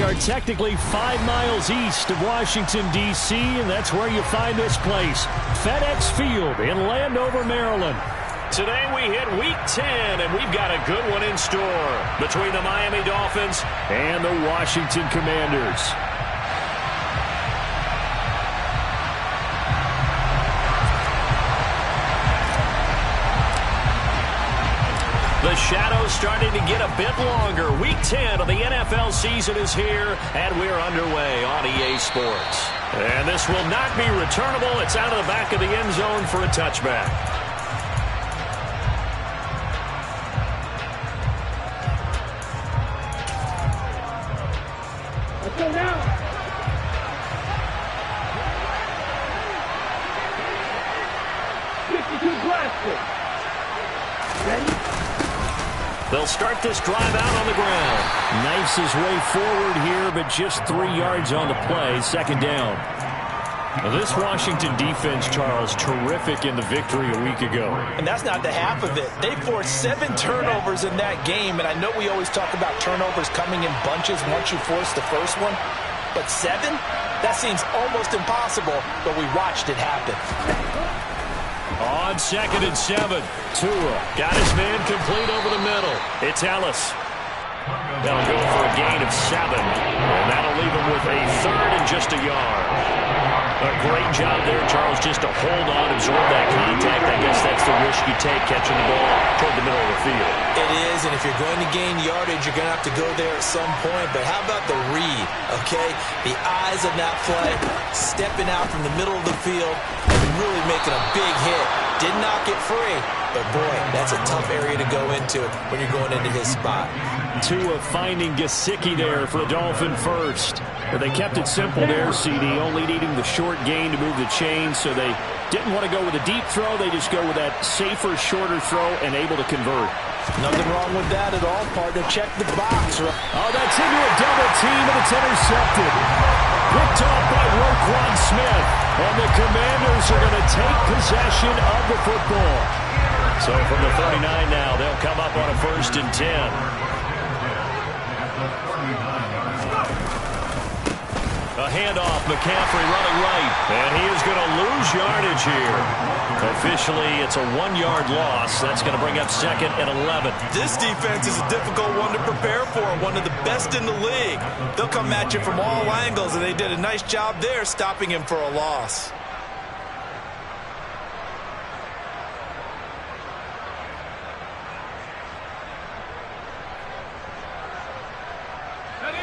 are technically 5 miles east of Washington, D.C., and that's where you find this place, FedEx Field in Landover, Maryland. Today we hit Week 10, and we've got a good one in store between the Miami Dolphins and the Washington Commanders. The shadow's starting to get a bit longer. Week 10 of the NFL season is here, and we're underway on EA Sports. And this will not be returnable. It's out of the back of the end zone for a touchback. Let's go now. They'll start this drive out on the ground. Knifes his way forward here, but just 3 yards on the play. Second down. Now this Washington defense, Charles, terrific in the victory a week ago. And that's not the half of it. They forced 7 turnovers in that game, and I know we always talk about turnovers coming in bunches once you force the first one. But 7? That seems almost impossible, but we watched it happen. On 2nd and 7, Tua got his man complete over the middle. It's Ellis. They'll go for a gain of 7, and that'll leave him with a 3rd and just a yard. A great job there, Charles, just to hold on, absorb that contact. I guess that's the risk you take catching the ball toward the middle of the field. It is, and if you're going to gain yardage, you're going to have to go there at some point. But how about the read, okay? The eyes of that play, stepping out from the middle of the field and really making a big hit. Did not get free, but boy, that's a tough area to go into when you're going into his spot. Tua finding Gesicki there for the Dolphin first. But they kept it simple there, CD, only needing the short gain to move the chains, so they didn't want to go with a deep throw. They just go with that safer, shorter throw and able to convert. Nothing wrong with that at all, partner. Check the box. Oh, that's into a double team, and it's intercepted. Picked off by Roquan Smith, and the Commanders are going to take possession of the football. So from the 39 now, they'll come up on a 1st and 10. A handoff, McCaffrey running right, and he is going to lose yardage here. Officially, it's a 1-yard loss. That's going to bring up 2nd and 11. This defense is a difficult one to prepare for, one of the best in the league. They'll come at you from all angles, and they did a nice job there stopping him for a loss.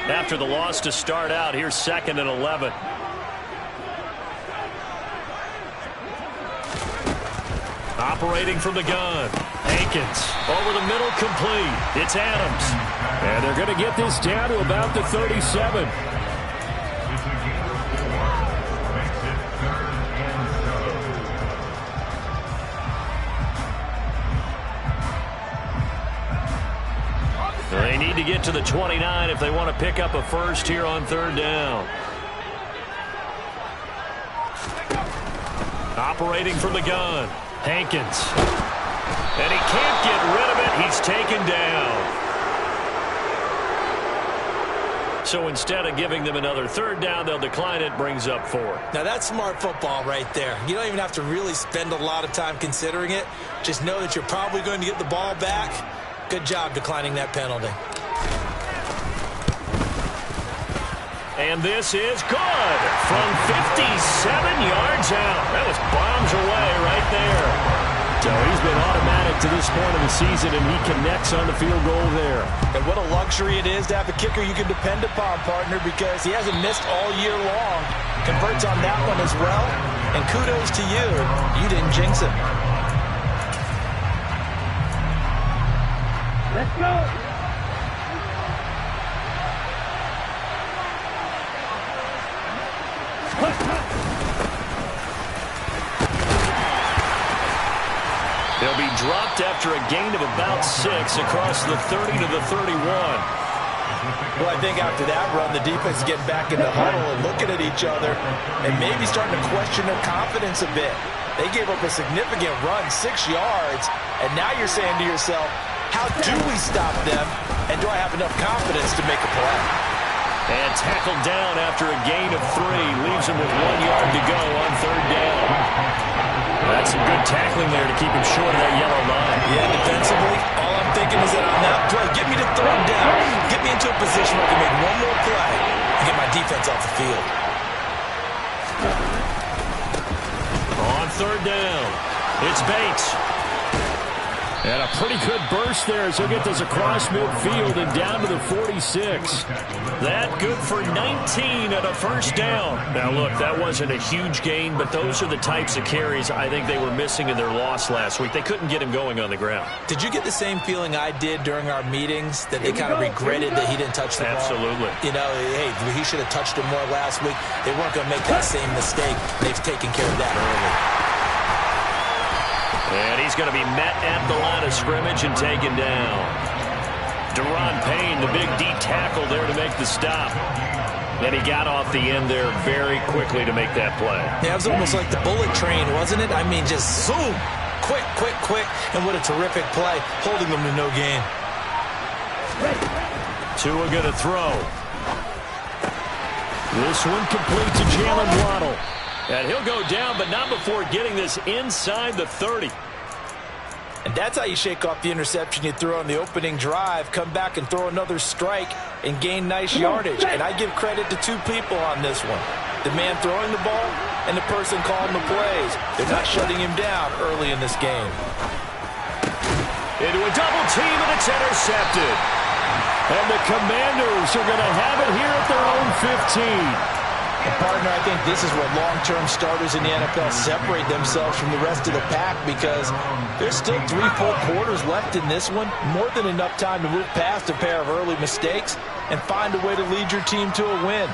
After the loss to start out, here's 2nd and 11. Operating from the gun. Hankins over the middle, complete. It's Adams. And they're going to get this down to about the 37. They need to get to the 29 if they want to pick up a first here on 3rd down. Operating from the gun. Hankins. And he can't get rid of it. He's taken down. So instead of giving them another 3rd down, they'll decline it. Brings up 4. Now that's smart football right there. You don't even have to really spend a lot of time considering it. Just know that you're probably going to get the ball back. Good job declining that penalty. And this is good from 57 yards out. That was bombs away right there. So he's been automatic to this point of the season, and he connects on the field goal there. And what a luxury it is to have a kicker you can depend upon, partner, because he hasn't missed all year long. Converts on that one as well. And kudos to you. You didn't jinx him. Let's go. They'll be dropped after a gain of about 6 across the 30 to the 31. Well, I think after that run, the defense is getting back in the huddle and looking at each other and maybe starting to question their confidence a bit. They gave up a significant run, 6 yards, and now you're saying to yourself, how do we stop them, and do I have enough confidence to make a play? And tackled down after a gain of 3. Leaves him with 1 yard to go on 3rd down. That's some good tackling there to keep him short of that yellow line. Yeah, defensively, all I'm thinking is that on that play, get me to 3rd down. Get me into a position where I can make one more play and get my defense off the field. On 3rd down, it's Bates. And a pretty good burst there as he'll get this across midfield and down to the 46. That good for 19 and a 1st down. Now, look, that wasn't a huge gain, but those are the types of carries I think they were missing in their loss last week. They couldn't get him going on the ground. Did you get the same feeling I did during our meetings, that they kind of regretted that he didn't touch the ball? Absolutely. You know, hey, he should have touched it more last week. They weren't going to make that same mistake. They've taken care of that early. And he's going to be met at the line of scrimmage and taken down. Deron Payne, the big D tackle there to make the stop. And he got off the end there very quickly to make that play. Yeah, it was almost like the bullet train, wasn't it? I mean, just zoom. Quick, quick, quick. And what a terrific play, holding them to no gain. Tua going to throw. This one complete to Jalen Waddle. And he'll go down, but not before getting this inside the 30. And that's how you shake off the interception you threw on the opening drive, come back and throw another strike and gain nice yardage. And I give credit to 2 people on this one. The man throwing the ball and the person calling the plays. They're not shutting him down early in this game. Into a double team, and it's intercepted. And the Commanders are going to have it here at their own 15. And partner, I think this is where long-term starters in the NFL separate themselves from the rest of the pack, because there's still 3 full quarters left in this one. More than enough time to move past a pair of early mistakes and find a way to lead your team to a win.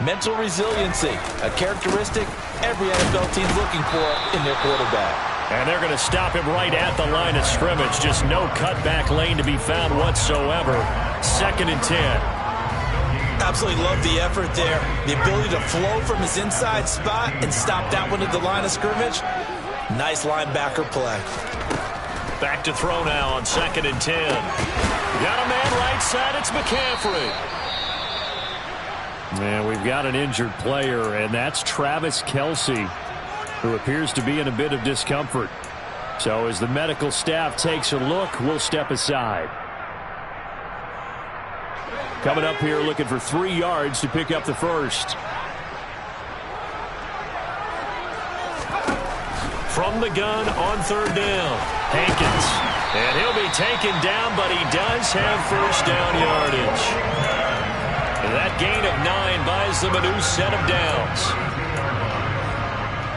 Mental resiliency, a characteristic every NFL team's looking for in their quarterback. And they're going to stop him right at the line of scrimmage. Just no cutback lane to be found whatsoever. 2nd and 10. Absolutely love the effort there. The ability to flow from his inside spot and stop that one at the line of scrimmage. Nice linebacker play. Back to throw now on 2nd and 10. Got a man right side. It's McCaffrey. Man, we've got an injured player, and that's Travis Kelce, who appears to be in a bit of discomfort. So as the medical staff takes a look, we'll step aside. Coming up here looking for 3 yards to pick up the 1st. From the gun on 3rd down, Hankins. And he'll be taken down, but he does have 1st down yardage. That gain of 9 buys them a new set of downs.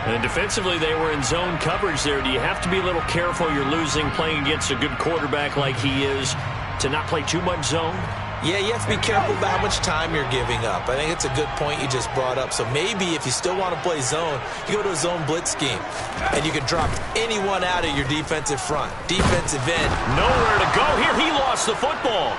And defensively, they were in zone coverage there. Do you have to be a little careful? You're losing playing against a good quarterback like he is to not play too much zone? Yeah, you have to be careful about how much time you're giving up. I think it's a good point you just brought up. So maybe if you still want to play zone, you go to a zone blitz scheme. And you can drop anyone out of your defensive front. Defensive end. Nowhere to go here. He lost the football.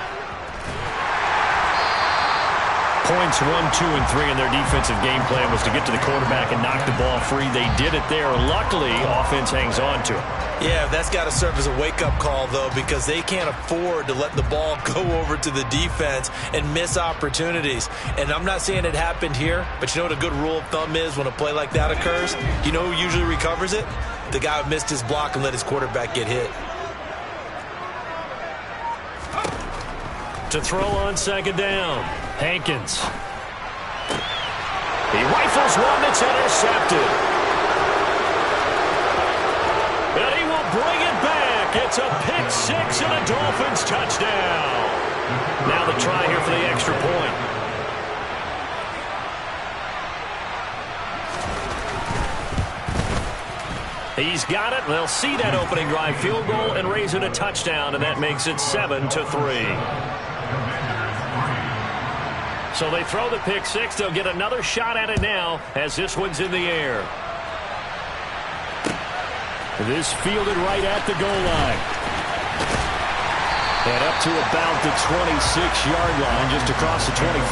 Points 1, 2, and 3 in their defensive game plan was to get to the quarterback and knock the ball free. They did it there. Luckily, offense hangs on to it. Yeah, that's got to serve as a wake-up call, though, because they can't afford to let the ball go over to the defense and miss opportunities. And I'm not saying it happened here, but you know what a good rule of thumb is when a play like that occurs? You know who usually recovers it? The guy who missed his block and let his quarterback get hit. To throw on 2nd down, Hankins. He rifles one that's intercepted. And he will bring it back. It's a pick 6 and a Dolphins touchdown. Now the try here for the extra point. He's got it. They'll see that opening drive field goal and raise it a touchdown, and that makes it 7-3. So they throw the pick 6. They'll get another shot at it now as this one's in the air. This fielded right at the goal line. And up to about the 26-yard line, just across the 25.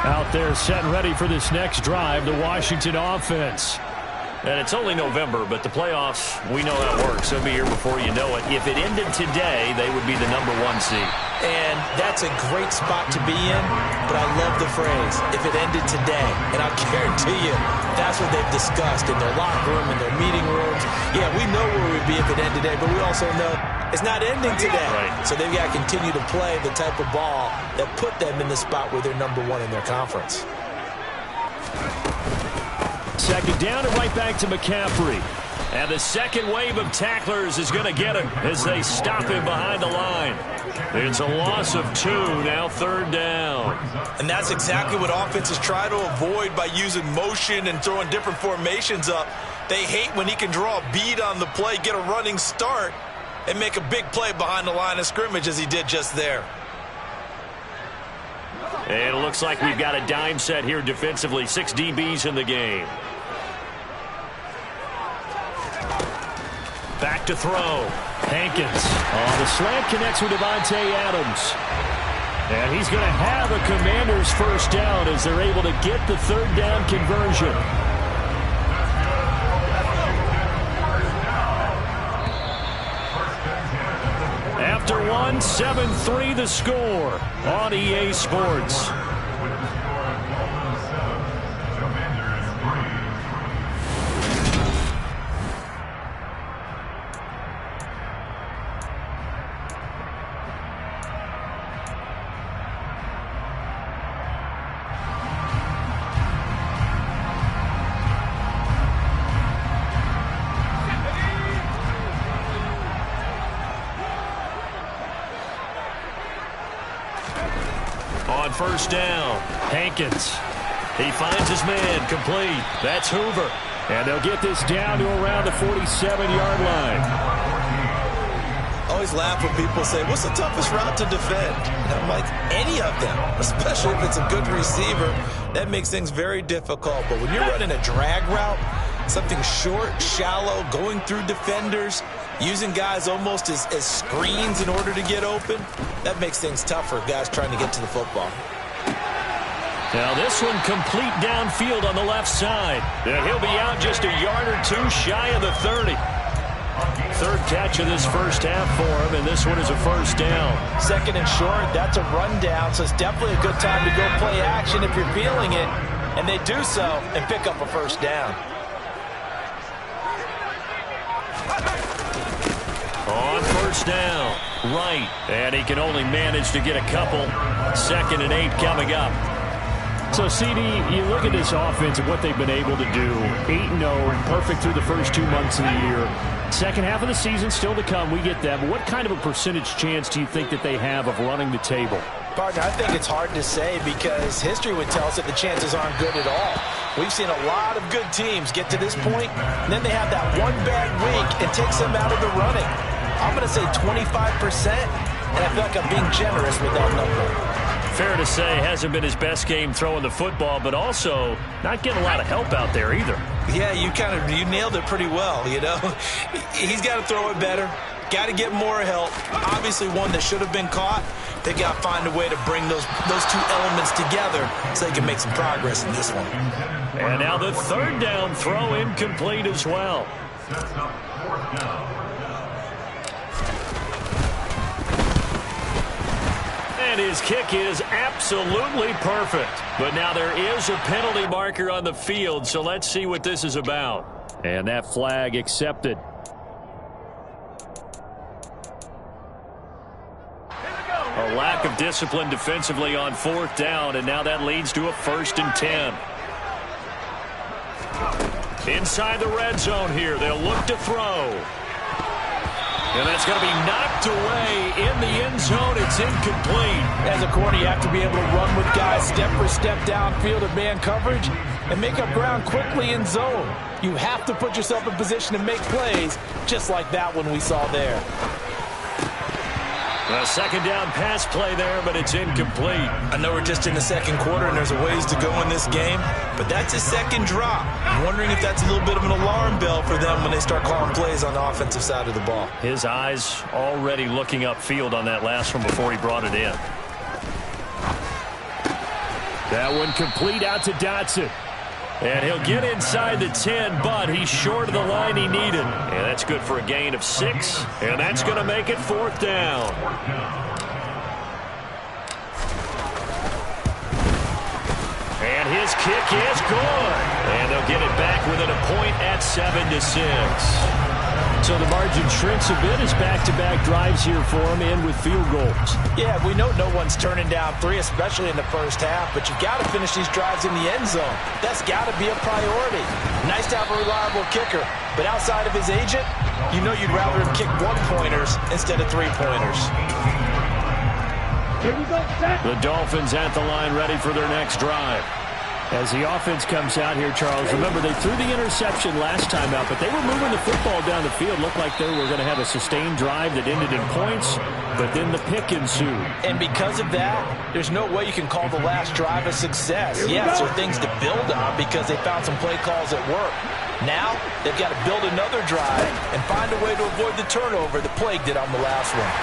Out there set and ready for this next drive, the Washington offense. And it's only November, but the playoffs, we know how it works. They'll be here before you know it. If it ended today, they would be the #1 seed. And that's a great spot to be in, but I love the phrase, if it ended today. And I'll guarantee you, that's what they've discussed in their locker room, in their meeting rooms. Yeah, we know where we'd be if it ended today, but we also know it's not ending today. Right. So they've got to continue to play the type of ball that put them in the spot where they're #1 in their conference. Second down and right back to McCaffrey. And the second wave of tacklers is going to get him as they stop him behind the line. It's a loss of 2, now third down. And that's exactly what offenses try to avoid by using motion and throwing different formations up. They hate when he can draw a bead on the play, get a running start, and make a big play behind the line of scrimmage as he did just there. And it looks like we've got a dime set here defensively. 6 DBs in the game. Back to throw. Hankins on the slant, connects with Devontae Adams. And he's going to have a Commanders first down as they're able to get the third down conversion. After 1, 7-3 the score on EA Sports. On first down, Hankins. He finds his man, complete. That's Hoover. And they'll get this down to around the 47-yard line. Always laugh when people say, what's the toughest route to defend? And I'm like, any of them, especially if it's a good receiver. That makes things very difficult. But when you're running a drag route, something short, shallow, going through defenders, using guys almost as screens in order to get open, that makes things tougher, guys trying to get to the football. Now this one complete downfield on the left side. And he'll be out just a yard or 2 shy of the 30. Third catch of this first half for him, and this one is a first down. Second and short, that's a rundown, so it's definitely a good time to go play action if you're feeling it. And they do so and pick up a first down. On first down, right. And he can only manage to get a couple. 2nd and 8 coming up. So, CD, you look at this offense and what they've been able to do. 8-0, perfect through the first 2 months of the year. Second half of the season still to come. We get that. But what kind of a percentage chance do you think that they have of running the table? Partner, I think it's hard to say because history would tell us that the chances aren't good at all. We've seen a lot of good teams get to this point, and then they have that one bad week and takes them out of the running. I'm going to say 25%, and I feel like I'm being generous with that number. Fair to say, hasn't been his best game throwing the football, but also not getting a lot of help out there either. Yeah, you nailed it pretty well, you know. He's got to throw it better. Got to get more help. Obviously one that should have been caught. They got to find a way to bring those 2 elements together so they can make some progress in this one. And now the third down throw incomplete as well. And his kick is absolutely perfect. But now there is a penalty marker on the field, so let's see what this is about. And that flag accepted. A lack of discipline defensively on 4th down, and now that leads to a 1st and 10. Inside the red zone here, they'll look to throw. And that's going to be knocked away in the end zone. It's incomplete. As a corner, you have to be able to run with guys step for step downfield of man coverage and make up ground quickly in zone. You have to put yourself in position to make plays, just like that one we saw there. A second down pass play there, but it's incomplete. I know we're just in the second quarter and there's a ways to go in this game, but that's his second drop. I'm wondering if that's a little bit of an alarm bell for them when they start calling plays on the offensive side of the ball. His eyes already looking upfield on that last one before he brought it in. That one complete out to Dotson. And he'll get inside the 10, but he's short of the line he needed. And that's good for a gain of 6, and that's going to make it 4th down. And his kick is good. And they'll get it back within a point at 7-6. So the margin shrinks a bit as back-to-back drives here for him, and with field goals. Yeah, we know no one's turning down 3, especially in the first half, but you've got to finish these drives in the end zone. That's got to be a priority. Nice to have a reliable kicker, but outside of his agent, you know you'd rather him kick 1-pointers instead of 3-pointers. The Dolphins at the line ready for their next drive. As the offense comes out here, Charles, remember they threw the interception last time out, but they were moving the football down the field. Looked like they were going to have a sustained drive that ended in points, but then the pick ensued. And because of that, there's no way you can call the last drive a success. Yes, there are things to build on because they found some play calls at work. Now, they've got to build another drive and find a way to avoid the turnover that plagued it on the last one.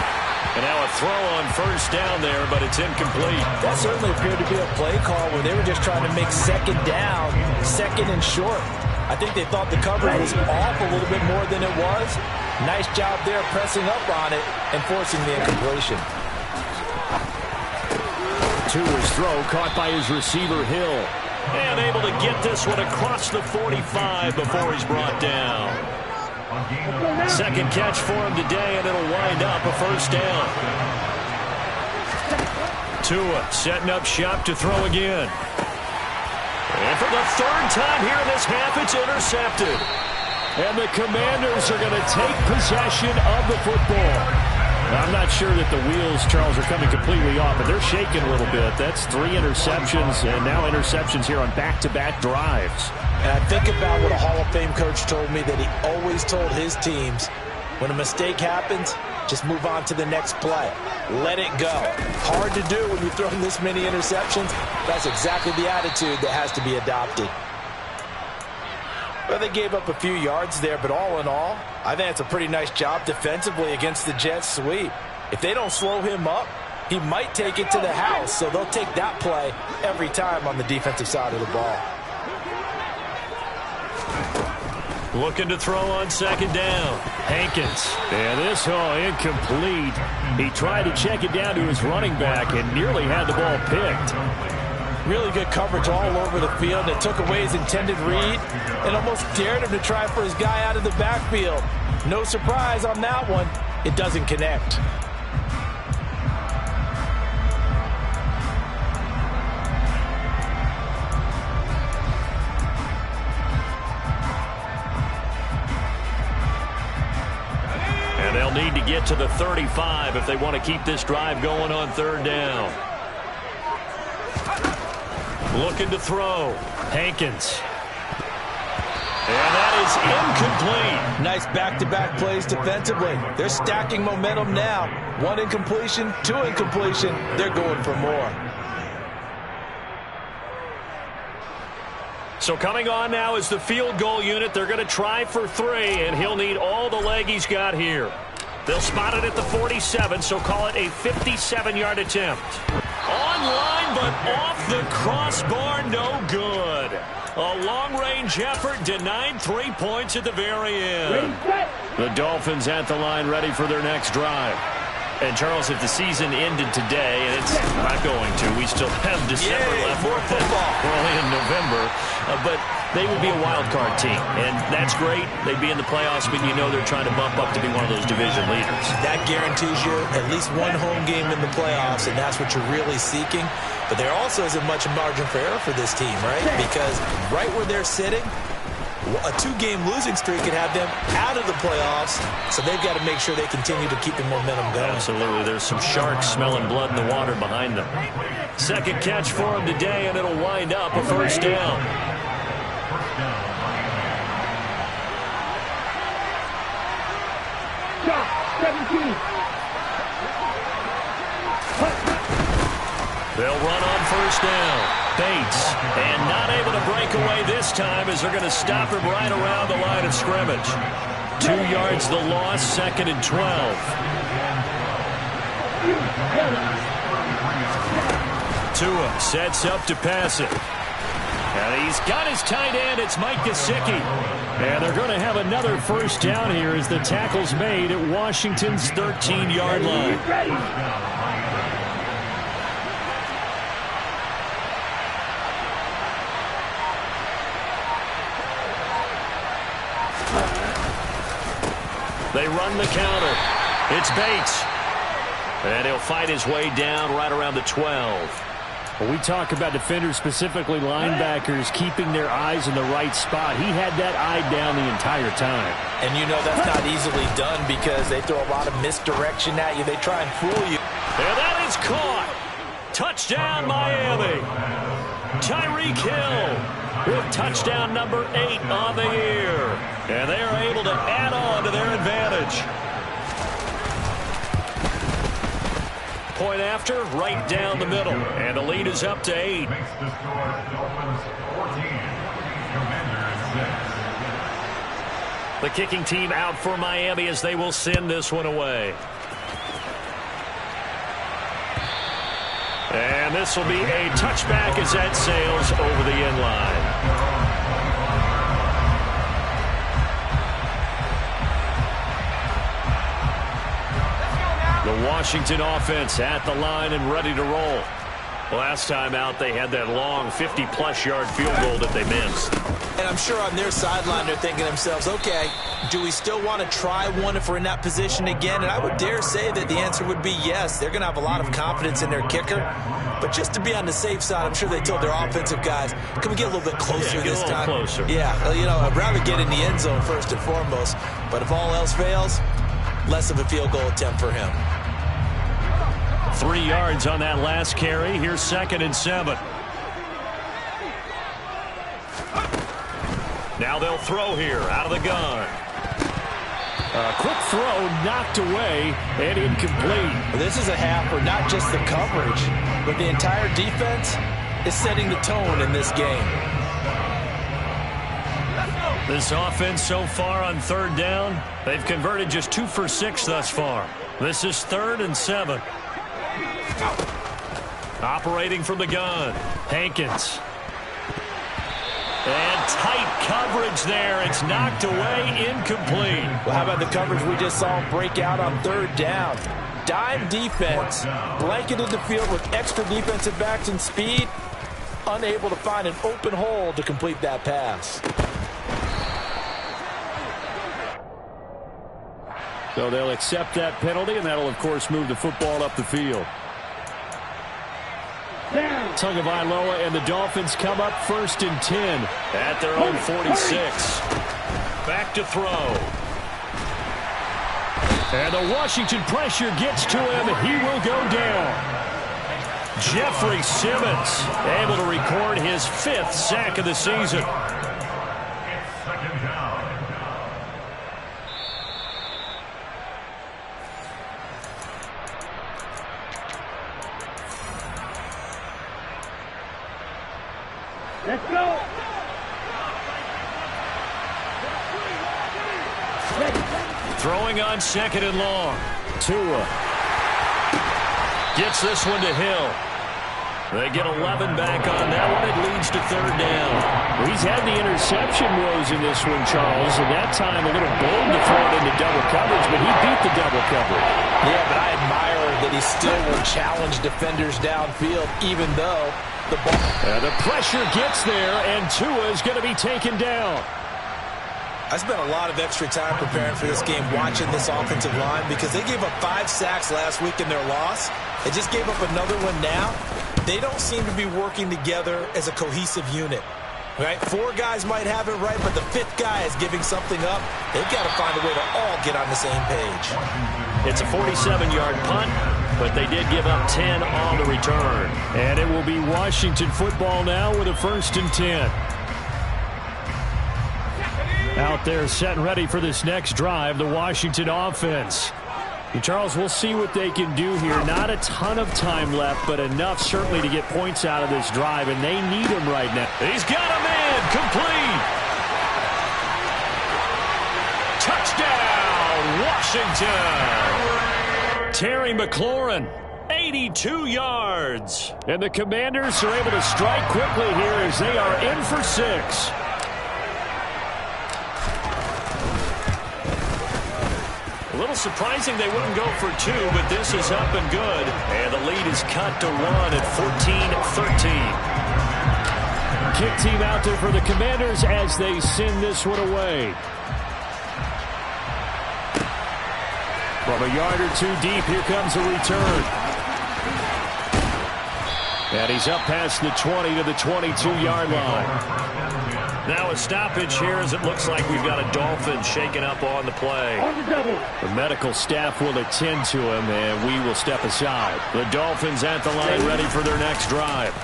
And now a throw on 1st down there, but it's incomplete. That certainly appeared to be a play call where they were just trying to make 2nd down, 2nd and short. I think they thought the coverage was off a little bit more than it was. Nice job there pressing up on it and forcing the incompletion. To his throw, caught by his receiver, Hill. And able to get this one across the 45 before he's brought down. 2nd catch for him today, and it'll wind up a 1st down. Tua setting up shop to throw again. And for the 3rd time here in this half, it's intercepted. And the Commanders are going to take possession of the football. I'm not sure that the wheels, Charles, are coming completely off, but they're shaking a little bit. That's 3 interceptions, and now interceptions here on back-to-back drives. And I think about what a Hall of Fame coach told me, that he always told his teams, when a mistake happens, just move on to the next play. Let it go. Hard to do when you're throwing this many interceptions. That's exactly the attitude that has to be adopted. Well, they gave up a few yards there, but all in all, I think it's a pretty nice job defensively against the Jets sweep. If they don't slow him up, he might take it to the house, so they'll take that play every time on the defensive side of the ball. Looking to throw on 2nd down. Hankins. And this, incomplete. He tried to check it down to his running back and nearly had the ball picked. Really good coverage all over the field. It took away his intended read and almost dared him to try for his guy out of the backfield. No surprise on that one. It doesn't connect. And they'll need to get to the 35 if they want to keep this drive going on 3rd down. Looking to throw. Hankins. And that is incomplete. Nice back-to-back plays defensively. They're stacking momentum now. 1 incompletion, 2 incompletion. They're going for more. So coming on now is the field goal unit. They're going to try for 3, and he'll need all the leg he's got here. They'll spot it at the 47, so call it a 57-yard attempt. Online, but off the crossbar, no good. A long-range effort denied 3 points at the very end. The Dolphins at the line ready for their next drive. And, Charles, if the season ended today, and it's not going to, we still have December left. More football. We're only in November. But they would be a wild card team, and that's great. They'd be in the playoffs, but you know they're trying to bump up to be one of those division leaders. That guarantees you at least 1 home game in the playoffs, and that's what you're really seeking. But there also isn't much margin for error for this team, right? Because right where they're sitting, a 2-game losing streak could have them out of the playoffs, so they've got to make sure they continue to keep the momentum going. Absolutely. There's some sharks smelling blood in the water behind them. 2nd catch for him today, and it'll wind up a 1st down. They'll run on 1st down. Bates, and not able to break away this time as they're going to stop him right around the line of scrimmage. 2 yards the loss, 2nd and 12. Tua sets up to pass it. And he's got his tight end. It's Mike Gesicki. And they're going to have another first down here as the tackle's made at Washington's 13-yard line. They run the counter. It's Bates. And he'll fight his way down right around the 12. When we talk about defenders, specifically linebackers, keeping their eyes in the right spot, he had that eye down the entire time. And you know that's not easily done because they throw a lot of misdirection at you. They try and fool you. And that is caught. Touchdown, Miami. Tyreek Hill with touchdown number 8 on the year. And they are able to add on to their advantage. Point after, right down the middle. And the lead is up to 8. The kicking team out for Miami as they will send this one away. And this will be a touchback as that sails over the end line. The Washington offense at the line and ready to roll. Last time out, they had that long 50-plus yard field goal that they missed. And I'm sure on their sideline, they're thinking to themselves, okay, do we still want to try one if we're in that position again? And I would dare say that the answer would be yes. They're going to have a lot of confidence in their kicker. But just to be on the safe side, I'm sure they told their offensive guys, can we get a little bit closer this time? Closer. Yeah, you know, I'd rather get in the end zone first and foremost. But if all else fails, less of a field goal attempt for him. 3 yards on that last carry. Here's 2nd and 7. Now they'll throw here out of the gun. A quick throw knocked away and incomplete. This is a half where not just the coverage, but the entire defense is setting the tone in this game. This offense so far on 3rd down, they've converted just 2 for 6 thus far. This is 3rd and 7. Operating from the gun, Hankins. And tight coverage there. It's knocked away, incomplete. Well, how about the coverage we just saw break out on 3rd down? Dime defense, blanketed the field with extra defensive backs and speed, unable to find an open hole to complete that pass. So they'll accept that penalty, and that'll, of course, move the football up the field. Tagovailoa and the Dolphins come up 1st and 10 at their own 46. Back to throw. And the Washington pressure gets to him. He will go down. Jeffrey Simmons able to record his 5th sack of the season. Let's go. Throwing on 2nd and long. Tua gets this one to Hill. They get 11 back on that one. It leads to 3rd down. He's had the interception woes in this one, Charles, and that time a little bold to throw it into double coverage, but he beat the double coverage. Yeah, but I admire that he still will challenge defenders downfield, even though the ball. The pressure gets there, and Tua is going to be taken down. I spent a lot of extra time preparing for this game watching this offensive line because they gave up 5 sacks last week in their loss. They just gave up another one now. They don't seem to be working together as a cohesive unit. Right? 4 guys might have it right, but the 5th guy is giving something up. They've got to find a way to all get on the same page. It's a 47-yard punt, but they did give up 10 on the return. And it will be Washington football now with a 1st and 10. Out there set and ready for this next drive, the Washington offense. And Charles, we'll see what they can do here. Not a ton of time left, but enough certainly to get points out of this drive, and they need him right now. He's got a man, complete. Touchdown, Washington. Terry McLaurin 82 yards. And the Commanders are able to strike quickly here as they are in for 6. A little surprising they wouldn't go for 2, but this is up and good. And the lead is cut to 1 at 14-13. Kick team out there for the Commanders as they send this one away. From a yard or 2 deep, here comes a return. And he's up past the 20 to the 22-yard line. Now a stoppage here as it looks like we've got a Dolphin shaken up on the play. The medical staff will attend to him, and we will step aside. The Dolphins at the line ready for their next drive.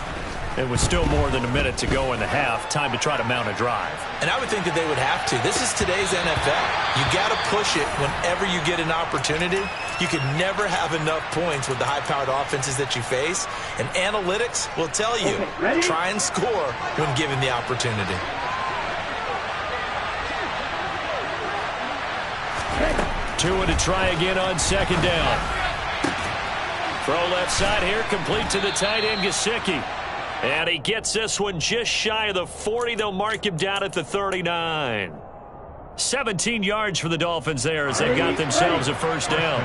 It was still more than a minute to go in the half. Time to try to mount a drive. And I would think that they would have to. This is today's NFL. You got to push it whenever you get an opportunity. You can never have enough points with the high-powered offenses that you face. And analytics will tell you, try and score when given the opportunity. Tua to try again on second down. Throw left side here, complete to the tight end, Gesicki. And he gets this one just shy of the 40. They'll mark him down at the 39. 17 yards for the Dolphins there as they got themselves a first down.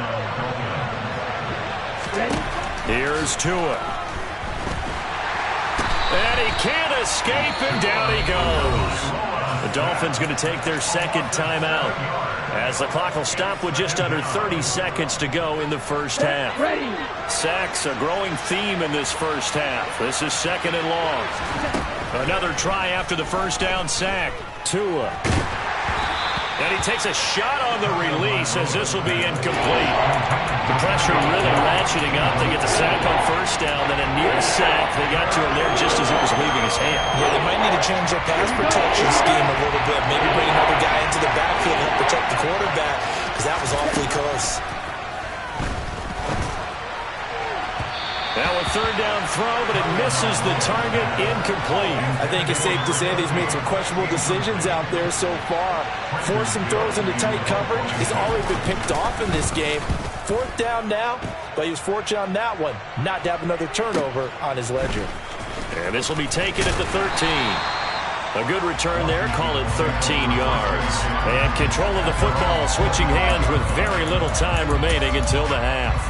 Here's Tua. And he can't escape, and down he goes. The Dolphins going to take their second timeout as the clock will stop with just under 30 seconds to go in the first half. Sacks a growing theme in this first half. This is second and long. Another try after the first down sack. Tua. And he takes a shot on the release as this will be incomplete. The pressure really ratcheting up. They get the sack on first down, then a near sack. They got to him there just as it was leaving his hand. Yeah, they might need to change their pass protection scheme a little bit. Maybe bring another guy into the backfield and protect the quarterback, because that was awfully close. Now a third down throw, but it misses the target, incomplete. I think it's safe to say that he's made some questionable decisions out there so far. Forced some throws into tight coverage. He's already been picked off in this game. Fourth down now, but he was fortunate on that one not to have another turnover on his ledger. And this will be taken at the 13. A good return there, call it 13 yards. And control of the football switching hands with very little time remaining until the half.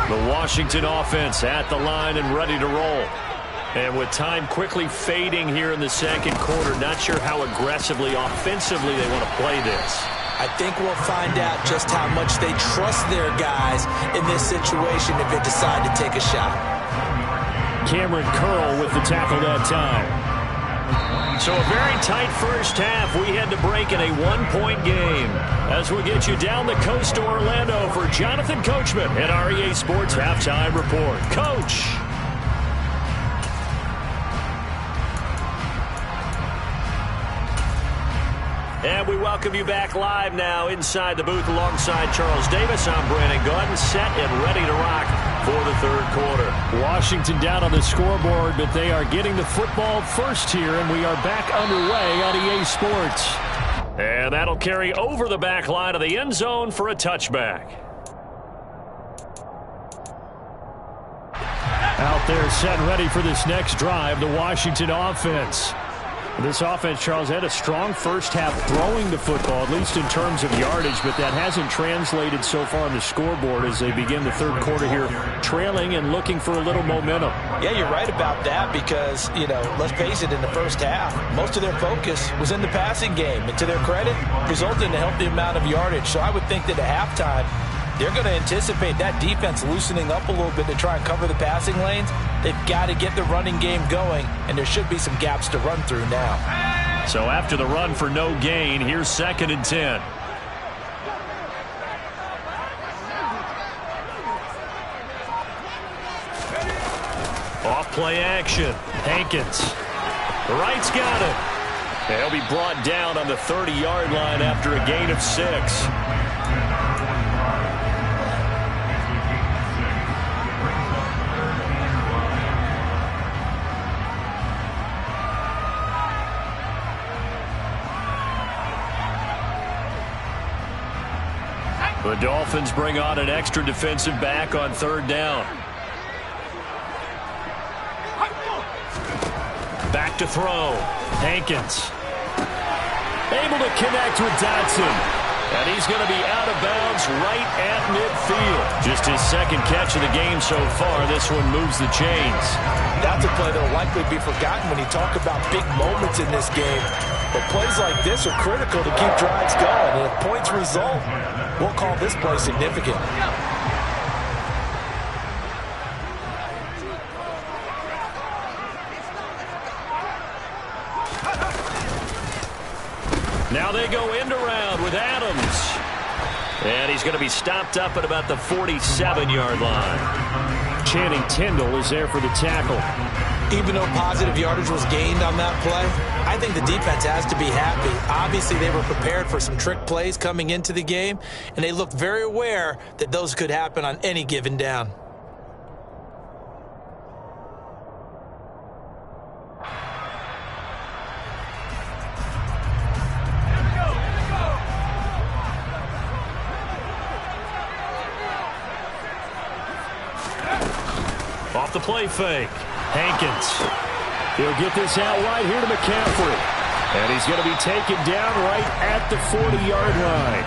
The Washington offense at the line and ready to roll. And with time quickly fading here in the second quarter, not sure how aggressively, offensively they want to play this. I think we'll find out just how much they trust their guys in this situation if they decide to take a shot. Cameron Curl with the tackle that time. So a very tight first half. We had to break in a one-point game. As we get you down the coast to Orlando for Jonathan Coachman at our EA Sports Halftime Report. Coach. And we welcome you back live now inside the booth alongside Charles Davis. I'm Brandon Gaudin, set and ready to rock for the third quarter. Washington down on the scoreboard, but they are getting the football first here, and we are back underway on EA Sports. And that'll carry over the back line of the end zone for a touchback. Out there set and ready for this next drive, the Washington offense. This offense, Charles, had a strong first half throwing the football, at least in terms of yardage, but that hasn't translated so far on the scoreboard as they begin the third quarter here, trailing and looking for a little momentum. Yeah, you're right about that because, let's face it, in the first half, most of their focus was in the passing game. And to their credit, resulted in a healthy amount of yardage. So I would think that at halftime, they're going to anticipate that defense loosening up a little bit to try and cover the passing lanes. They've got to get the running game going, and there should be some gaps to run through now. So after the run for no gain, here's 2nd and 10. Off play action. Hankins. The right's got it. And he'll be brought down on the 30-yard line after a gain of 6. Dolphins bring on an extra defensive back on third down. Back to throw. Hankins. Able to connect with Dotson. And he's going to be out of bounds right at midfield. Just his second catch of the game so far. This one moves the chains. That's a play that will likely be forgotten when you talk about big moments in this game. But plays like this are critical to keep drives going. And if points result, we'll call this play significant. Now they go end around with Adams. And he's going to be stopped up at about the 47-yard line. Channing Tindall is there for the tackle. Even though positive yardage was gained on that play, I think the defense has to be happy. Obviously, they were prepared for some trick plays coming into the game, and they looked very aware that those could happen on any given down. Off the play fake. Hankins. He'll get this out wide here to McCaffrey. And he's going to be taken down right at the 40-yard line.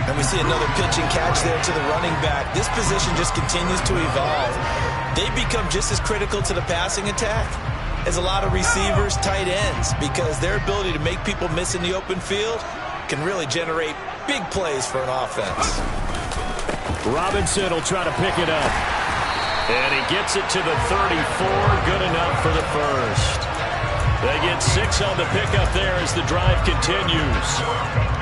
And we see another pitch and catch there to the running back. This position just continues to evolve. They become just as critical to the passing attack as a lot of receivers, tight ends, because their ability to make people miss in the open field can really generate big plays for an offense. Robinson will try to pick it up. And he gets it to the 34. Good enough for the first. They get 6 on the pickup there as the drive continues.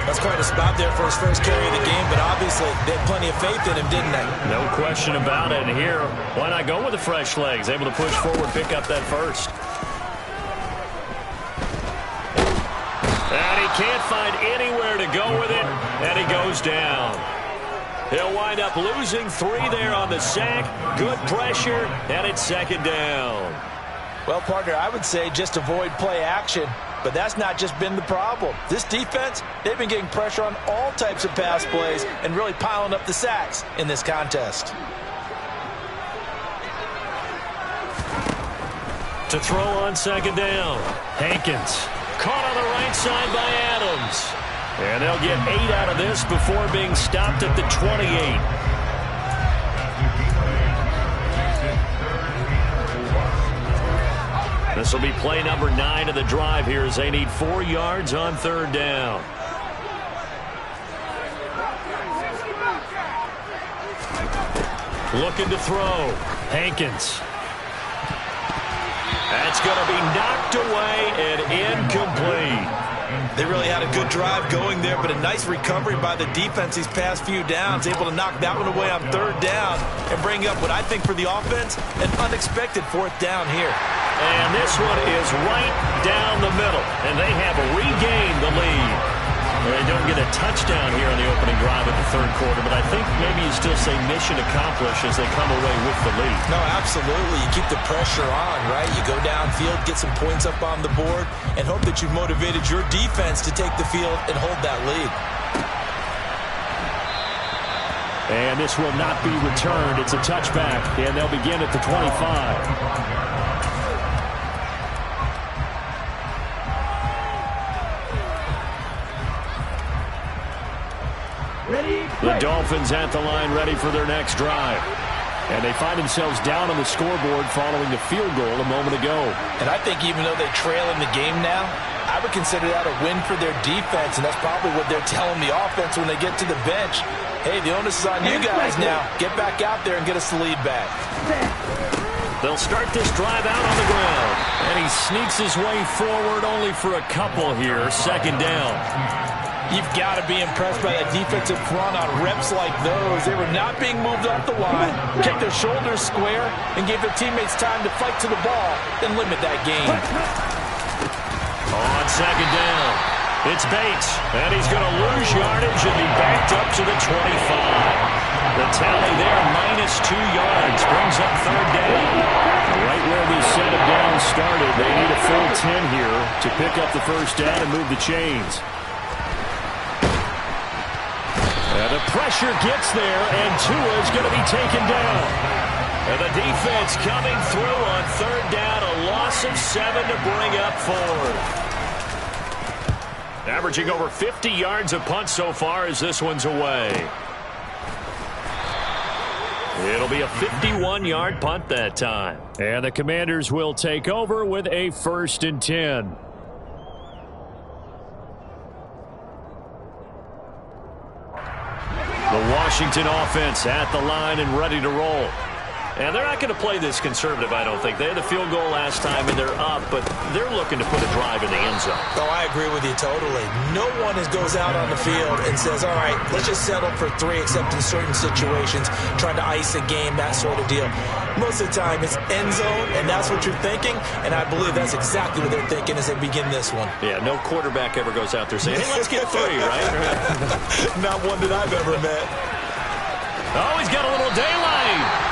That's quite a spot there for his first carry of the game, but obviously they had plenty of faith in him, didn't they? No question about it. And here, why not go with the fresh legs? Able to push forward, pick up that first. And he can't find anywhere to go with it, and he goes down. He'll wind up losing 3 there on the sack. Good pressure, and it's second down. Well, partner, I would say just avoid play action, but that's not just been the problem. This defense, they've been getting pressure on all types of pass plays and really piling up the sacks in this contest. To throw on second down. Hankins caught on the right side by Adams. And they'll get 8 out of this before being stopped at the 28. This will be play number 9 of the drive here as they need 4 yards on third down. Looking to throw. Hankins. That's going to be knocked away and incomplete. They really had a good drive going there, but a nice recovery by the defense these past few downs, able to knock that one away on third down and bring up what I think for the offense, an unexpected 4th down here. And this one is right down the middle, and they have regained the lead. They don't get a touchdown here in the opening drive of the third quarter, but I think maybe you still say mission accomplished as they come away with the lead. No, absolutely. You keep the pressure on, right? You go downfield, get some points up on the board, and hope that you've motivated your defense to take the field and hold that lead. And this will not be returned. It's a touchback, and they'll begin at the 25. The Dolphins at the line ready for their next drive. And they find themselves down on the scoreboard following the field goal a moment ago. And I think even though they trail in the game now, I would consider that a win for their defense, and that's probably what they're telling the offense when they get to the bench. Hey, the onus is on you guys now. Get back out there and get us the lead back. They'll start this drive out on the ground. And he sneaks his way forward only for a couple here. Second down. You've got to be impressed by that defensive front on reps like those. They were not being moved off the line, kept their shoulders square, and gave their teammates time to fight to the ball and limit that gain. On second down, it's Bates, and he's going to lose yardage and be backed up to the 25. The tally there, -2 yards, brings up third down. Right where the set of downs started, they need a full 10 here to pick up the first down and move the chains. And the pressure gets there, and Tua is going to be taken down. And the defense coming through on third down, a loss of 7 to bring up fourth. Averaging over 50 yards a punt so far as this one's away. It'll be a 51-yard punt that time. And the Commanders will take over with a 1st and 10. The Washington offense at the line and ready to roll. And they're not going to play this conservative, I don't think. They had the field goal last time, and they're up, but they're looking to put a drive in the end zone. Oh, I agree with you totally. No one goes out on the field and says, all right, let's just settle for 3, except in certain situations, trying to ice a game, that sort of deal. Most of the time, it's end zone, and that's what you're thinking, and I believe that's exactly what they're thinking as they begin this one. Yeah, no quarterback ever goes out there saying, hey, let's get 3, right? Not one that I've ever met. Oh, he's got a little daylight.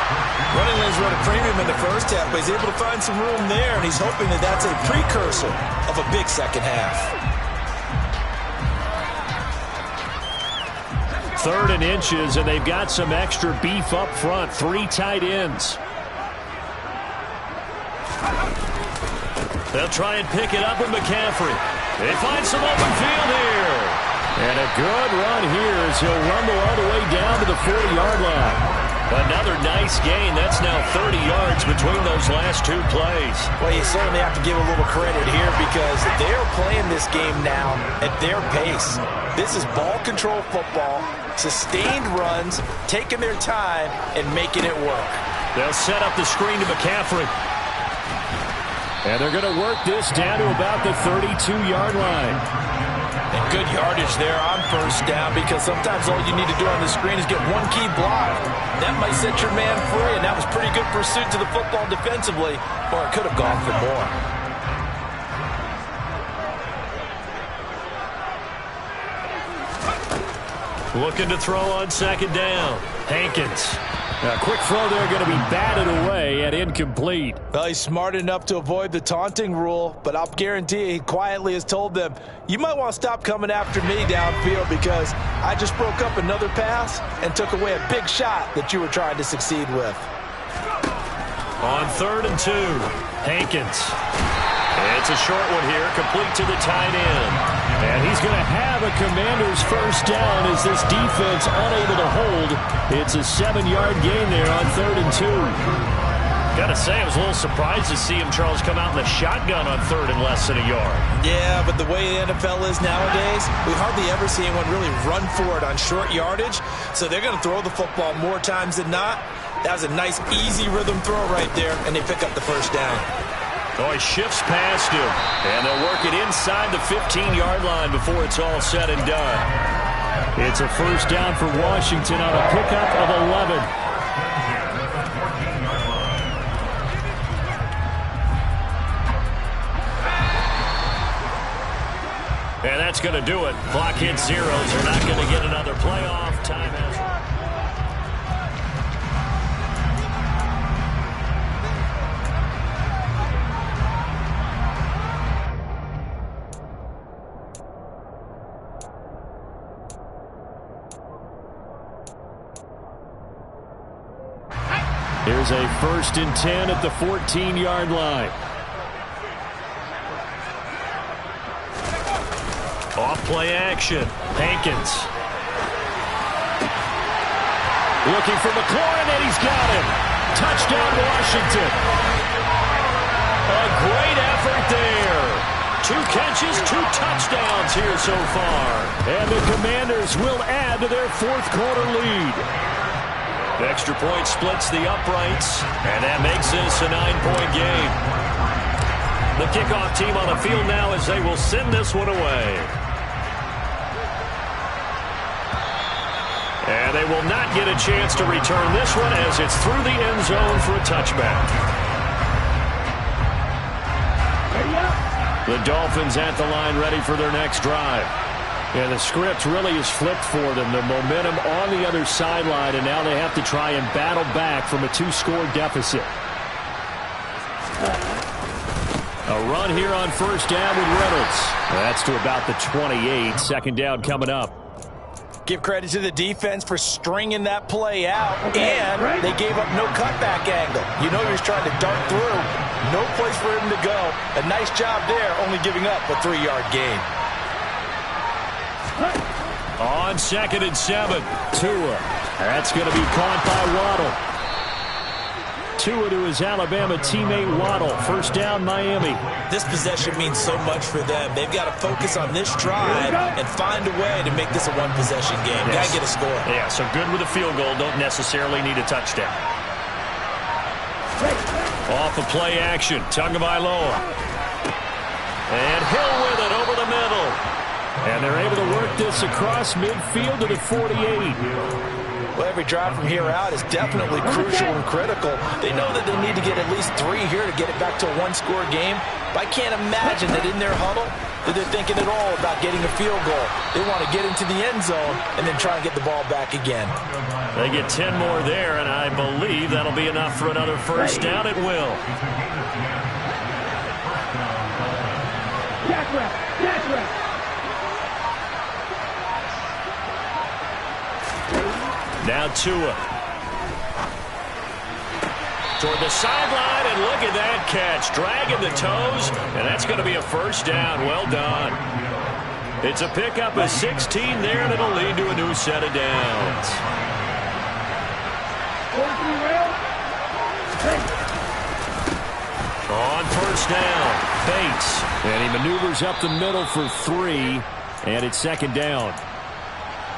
Running lanes run a premium in the first half, but he's able to find some room there, and he's hoping that that's a precursor of a big second half. 3rd and inches, and they've got some extra beef up front. 3 tight ends. They'll try and pick it up with McCaffrey. They find some open field here. And a good run here as he'll rumble all the way down to the 40-yard line. Another nice gain. That's now 30 yards between those last 2 plays. Well, you certainly have to give a little credit here because they're playing this game now at their pace. This is ball control football, sustained runs, taking their time, and making it work. They'll set up the screen to McCaffrey. And they're going to work this down to about the 32-yard line. And good yardage there on 1st down because sometimes all you need to do on the screen is get one key block. That might set your man free, and that was pretty good pursuit to the football defensively, or it could have gone for more. Looking to throw on 2nd down. Hankins. A quick throw there going to be batted away and incomplete. Well, he's smart enough to avoid the taunting rule, but I'll guarantee he quietly has told them, you might want to stop coming after me downfield because I just broke up another pass and took away a big shot that you were trying to succeed with. On 3rd and 2, Hankins. It's a short one here, complete to the tight end. And he's going to have a Commander's 1st down as this defense unable to hold. It's a 7-yard gain there on 3rd and 2. Got to say, I was a little surprised to see him, Charles, come out in the shotgun on 3rd and less than a yard. Yeah, but the way the NFL is nowadays, we hardly ever see anyone really run for it on short yardage. So they're going to throw the football more times than not. That was a nice, easy rhythm throw right there, and they pick up the 1st down. Oh, he shifts past him, and they'll work it inside the 15-yard line before it's all said and done. It's a 1st down for Washington on a pickup of 11. And that's going to do it. Clock hits 0s. They're not going to get another playoff timeout. Here's a 1st and 10 at the 14-yard line. Off play action. Hankins. Looking for McLaurin, and he's got him. Touchdown, Washington. A great effort there. 2 catches, 2 touchdowns here so far. And the Commanders will add to their 4th quarter lead. The extra point splits the uprights, and that makes this a 9-point game. The kickoff team on the field now as they will send this one away. And they will not get a chance to return this one as it's through the end zone for a touchback. The Dolphins at the line ready for their next drive. And the script really is flipped for them. The momentum on the other sideline, and now they have to try and battle back from a 2-score deficit. A run here on 1st down with Reynolds. That's to about the 28. 2nd down coming up. Give credit to the defense for stringing that play out, and they gave up no cutback angle. You know he was trying to dart through. No place for him to go. A nice job there, only giving up a 3-yard gain. On 2nd and 7, Tua. That's going to be caught by Waddle. Tua to his Alabama teammate Waddle. First down, Miami. This possession means so much for them. They've got to focus on this drive and find a way to make this a one-possession game. Got to get a score. Yeah, so good with a field goal. Don't necessarily need a touchdown. Off of play action, Tagovailoa. And Hill with it over the middle. And they're able to work this across midfield to the 48. Well, every drive from here out is definitely crucial and critical. They know that they need to get at least 3 here to get it back to a one-score game. But I can't imagine that in their huddle that they're thinking at all about getting a field goal. They want to get into the end zone and then try and get the ball back again. They get 10 more there, and I believe that'll be enough for another first down. It will. Now Tua. Toward the sideline, and look at that catch. Dragging the toes, and that's going to be a first down. Well done. It's a pickup of 16 there, and it'll lead to a new set of downs. On first down, Bates. And he maneuvers up the middle for 3, and it's 2nd down.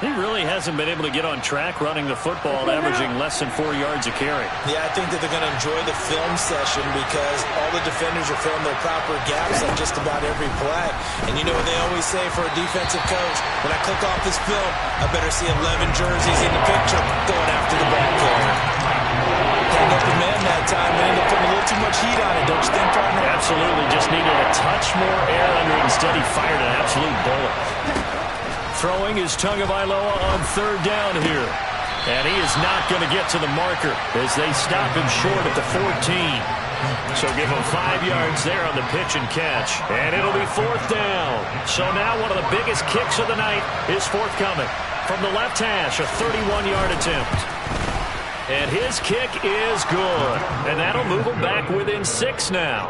He really hasn't been able to get on track running the football, averaging less than 4 yards a carry. Yeah, I think that they're going to enjoy the film session because all the defenders are filling their proper gaps on just about every play. And you know what they always say for a defensive coach? When I click off this film, I better see 11 jerseys in the picture going after the ball carrier. Hang up the man that time and end up putting a little too much heat on it, don't you think, partner? Absolutely. Just needed a touch more air under it. Instead, he fired an absolute bullet. Throwing is Tagovailoa on 3rd down here. And he is not going to get to the marker as they stop him short at the 14. So give him 5 yards there on the pitch and catch. And it'll be 4th down. So now one of the biggest kicks of the night is forthcoming. From the left hash, a 31-yard attempt. And his kick is good. And that'll move them back within 6 now.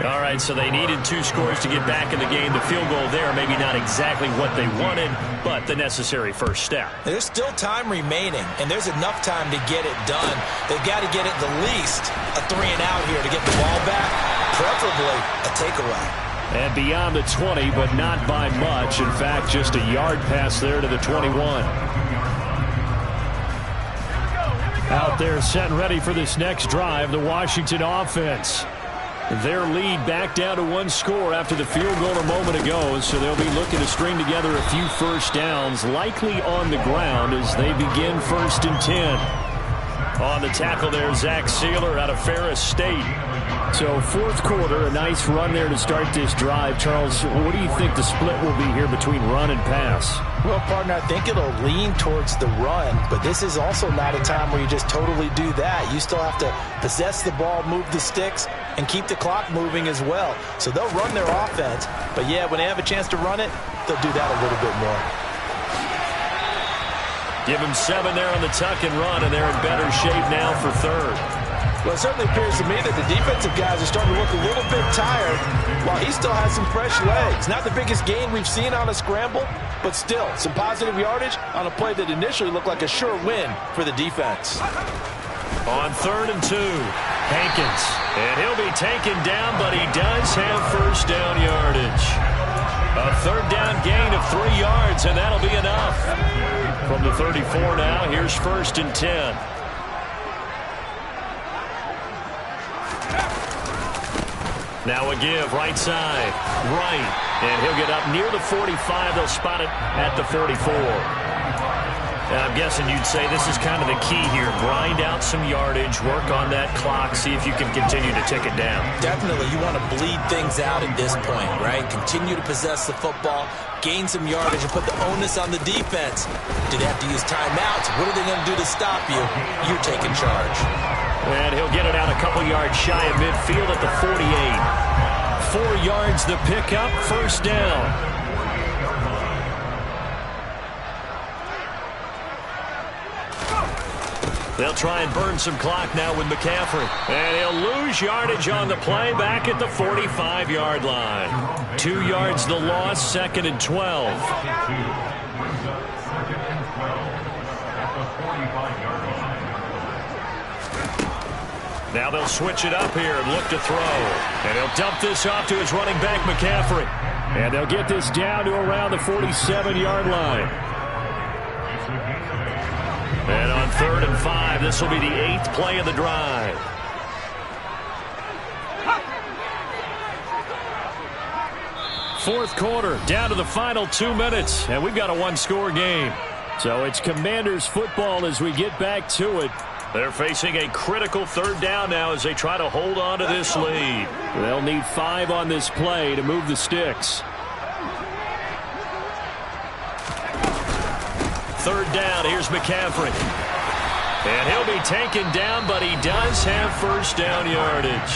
All right, so they needed 2 scores to get back in the game. The field goal there, maybe not exactly what they wanted, but the necessary first step. There's still time remaining, and there's enough time to get it done. They've got to get at the least a 3-and-out here to get the ball back, preferably a takeaway. And beyond the 20, but not by much. In fact, just a yard pass there to the 21. Out there set and ready for this next drive, the Washington offense. Their lead back down to 1 score after the field goal a moment ago, so they'll be looking to string together a few first downs, likely on the ground as they begin 1st and 10. On the tackle there, Zach Sealer out of Ferris State. So 4th quarter, a nice run there to start this drive. Charles, what do you think the split will be here between run and pass? Well, partner, I think it'll lean towards the run, but this is also not a time where you just totally do that. You still have to possess the ball, move the sticks, and keep the clock moving as well. So they'll run their offense, but yeah, when they have a chance to run it, they'll do that a little bit more. Give him 7 there on the tuck and run, and they're in better shape now for 3rd. Well, it certainly appears to me that the defensive guys are starting to look a little bit tired while he still has some fresh legs. Not the biggest gain we've seen on a scramble, but still some positive yardage on a play that initially looked like a sure win for the defense. On 3rd and 2, Hankins. And he'll be taken down, but he does have first down yardage. A 3rd down gain of 3 yards, and that'll be enough. From the 34 now, here's 1st and 10. Now a give, right side, right. And he'll get up near the 45. They'll spot it at the 44. And I'm guessing you'd say this is kind of the key here. Grind out some yardage, work on that clock, see if you can continue to tick it down. Definitely. You want to bleed things out at this point, right? Continue to possess the football, gain some yardage, and put the onus on the defense. Do they have to use timeouts? What are they going to do to stop you? You're taking charge. And he'll get it out a couple yards shy of midfield at the 48. 4 yards the pickup, first down. They'll try and burn some clock now with McCaffrey. And he'll lose yardage on the play back at the 45-yard line. 2 yards the loss, 2nd and 12. Now they'll switch it up here and look to throw. And he'll dump this off to his running back, McCaffrey. And they'll get this down to around the 47-yard line. And on 3rd and 5, this will be the 8th play of the drive. Fourth quarter, down to the final 2 minutes, and we've got a one-score game. So it's Commanders football as we get back to it. They're facing a critical 3rd down now as they try to hold on to this lead. They'll need 5 on this play to move the sticks. 3rd down, here's McCaffrey. And he'll be taken down, but he does have 1st down yardage.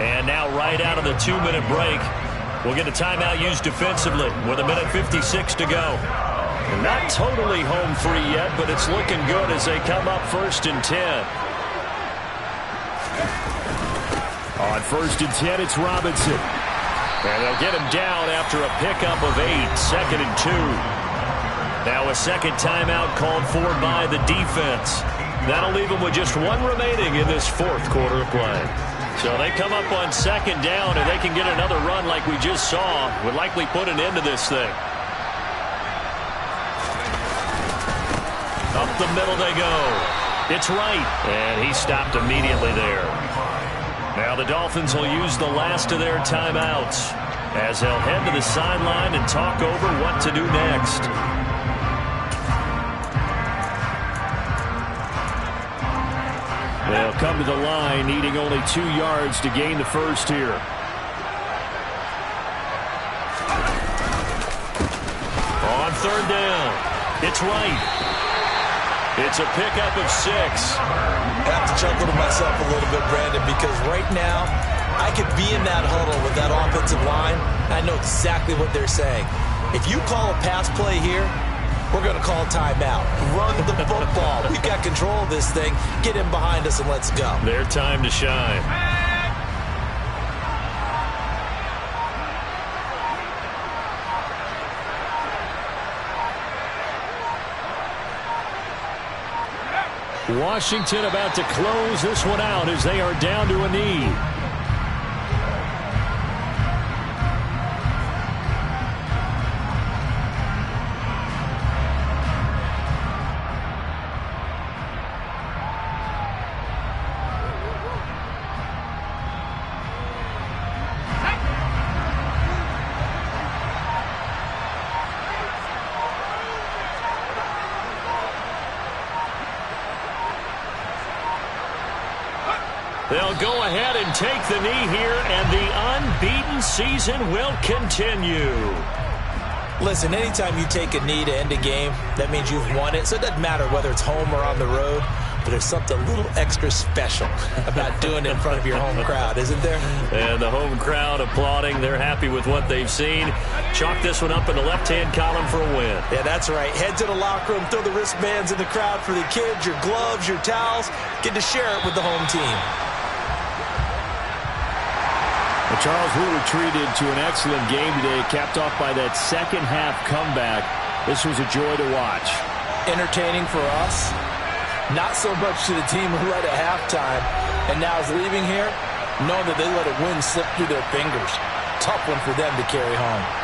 And now right out of the 2-minute break, we'll get a timeout used defensively with 1:56 to go. Not totally home free yet, but it's looking good as they come up 1st and 10. On 1st and 10, it's Robinson. And they'll get him down after a pickup of 8, 2nd and 2. Now a second timeout called for by the defense. That'll leave them with just 1 remaining in this 4th quarter of play. So they come up on 2nd down, and they can get another run like we just saw. Would likely put an end to this thing. Up the middle they go. It's right. And he stopped immediately there. Now the Dolphins will use the last of their timeouts as they'll head to the sideline and talk over what to do next. They'll come to the line needing only 2 yards to gain the 1st here. On 3rd down, it's right. It's a pickup of 6. I have to chuckle to myself a little bit, Brandon, because right now I could be in that huddle with that offensive line. I know exactly what they're saying. If you call a pass play here, we're going to call timeout. Run the football. We've got control of this thing. Get in behind us and let's go. Their time to shine. Washington about to close this one out as they are down to a knee. They'll go ahead and take the knee here, and the unbeaten season will continue. Listen, anytime you take a knee to end a game, that means you've won it. So it doesn't matter whether it's home or on the road, but there's something a little extra special about doing it in front of your home crowd, isn't there? And the home crowd applauding. They're happy with what they've seen. Chalk this one up in the left-hand column for a win. Yeah, that's right. Head to the locker room, throw the wristbands in the crowd for the kids, your gloves, your towels. Get to share it with the home team. Well, Charles, we were treated to an excellent game today, capped off by that second-half comeback. This was a joy to watch. Entertaining for us. Not so much to the team who led at halftime and now is leaving here, knowing that they let a win slip through their fingers. Tough one for them to carry home.